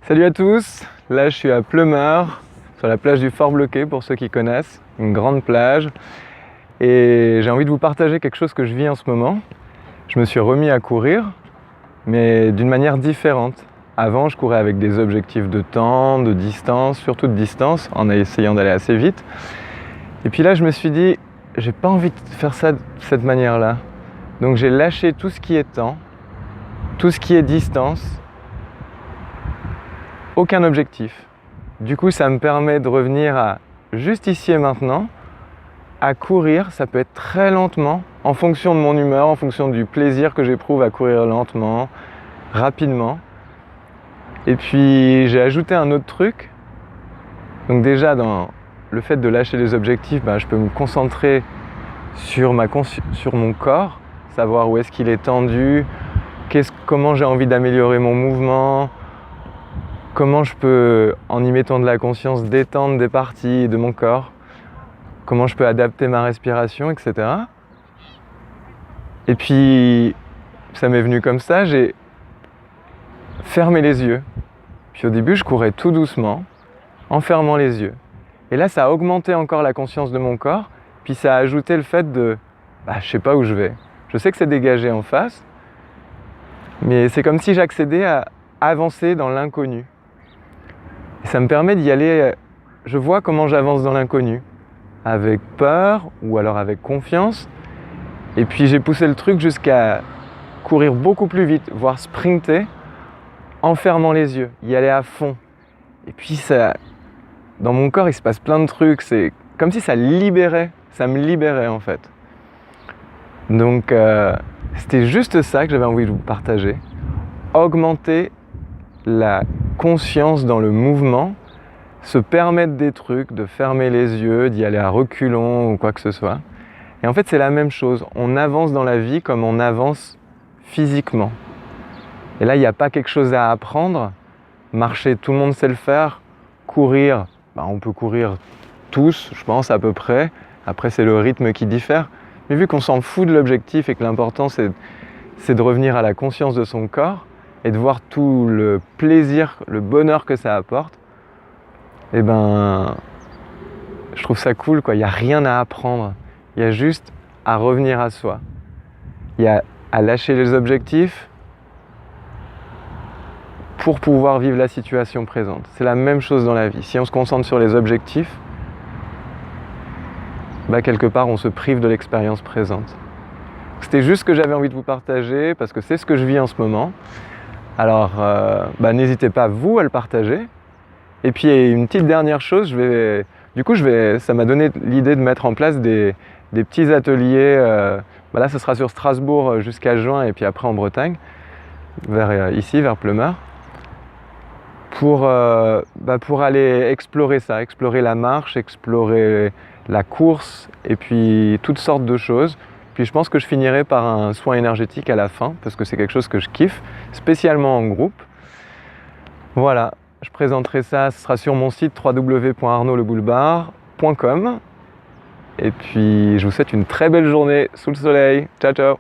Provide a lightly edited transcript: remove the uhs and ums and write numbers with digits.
Salut à tous, là je suis à Pleumeur, sur la plage du Fort Bloquet pour ceux qui connaissent, une grande plage. Et j'ai envie de vous partager quelque chose que je vis en ce moment. Je me suis remis à courir, mais d'une manière différente. Avant, je courais avec des objectifs de temps, de distance, surtout de distance, en essayant d'aller assez vite. Et puis là, je me suis dit, j'ai pas envie de faire ça de cette manière-là. Donc j'ai lâché tout ce qui est temps, tout ce qui est distance, aucun objectif. Du coup, ça me permet de revenir à juste ici et maintenant, à courir. Ça peut être très lentement, en fonction de mon humeur, en fonction du plaisir que j'éprouve à courir lentement, rapidement. Et puis, j'ai ajouté un autre truc. Donc déjà, dans le fait de lâcher les objectifs, je peux me concentrer sur mon corps, savoir où est-ce qu'il est tendu, comment j'ai envie d'améliorer mon mouvement, comment je peux, en y mettant de la conscience, détendre des parties de mon corps, comment je peux adapter ma respiration, etc. Et puis, ça m'est venu comme ça, j'ai fermé les yeux. Puis au début, je courais tout doucement, en fermant les yeux. Et là, ça a augmenté encore la conscience de mon corps, puis ça a ajouté le fait de, je sais pas où je vais. Je sais que c'est dégagé en face, mais c'est comme si j'accédais à avancer dans l'inconnu. Et ça me permet d'y aller, je vois comment j'avance dans l'inconnu, avec peur ou alors avec confiance. Et puis j'ai poussé le truc jusqu'à courir beaucoup plus vite, voire sprinter, en fermant les yeux, y aller à fond. Et puis ça, dans mon corps, il se passe plein de trucs, c'est comme si ça me libérait en fait. Donc c'était juste ça que j'avais envie de vous partager. Augmenter la conscience dans le mouvement, se permettre des trucs, de fermer les yeux, d'y aller à reculons ou quoi que ce soit. Et en fait, c'est la même chose. On avance dans la vie comme on avance physiquement. Et là, il n'y a pas quelque chose à apprendre. Marcher, tout le monde sait le faire. Courir, on peut courir tous, je pense, à peu près. Après, c'est le rythme qui diffère. Mais vu qu'on s'en fout de l'objectif et que l'important, c'est de revenir à la conscience de son corps et de voir tout le plaisir, le bonheur que ça apporte, je trouve ça cool, quoi. Il n'y a rien à apprendre. Il y a juste à revenir à soi. Il y a à lâcher les objectifs pour pouvoir vivre la situation présente. C'est la même chose dans la vie. Si on se concentre sur les objectifs, quelque part on se prive de l'expérience présente. C'était juste ce que j'avais envie de vous partager parce que c'est ce que je vis en ce moment. Alors n'hésitez pas vous à le partager. Et puis une petite dernière chose, ça m'a donné l'idée de mettre en place des petits ateliers. Là ce sera sur Strasbourg jusqu'à juin et puis après en Bretagne, vers Pleumeur. Pour aller explorer ça, explorer la marche, explorer la course et puis toutes sortes de choses. Puis je pense que je finirai par un soin énergétique à la fin parce que c'est quelque chose que je kiffe, spécialement en groupe. Voilà, je présenterai ça, ce sera sur mon site www.arnaudleboulevard.com. Et puis je vous souhaite une très belle journée sous le soleil. Ciao ciao.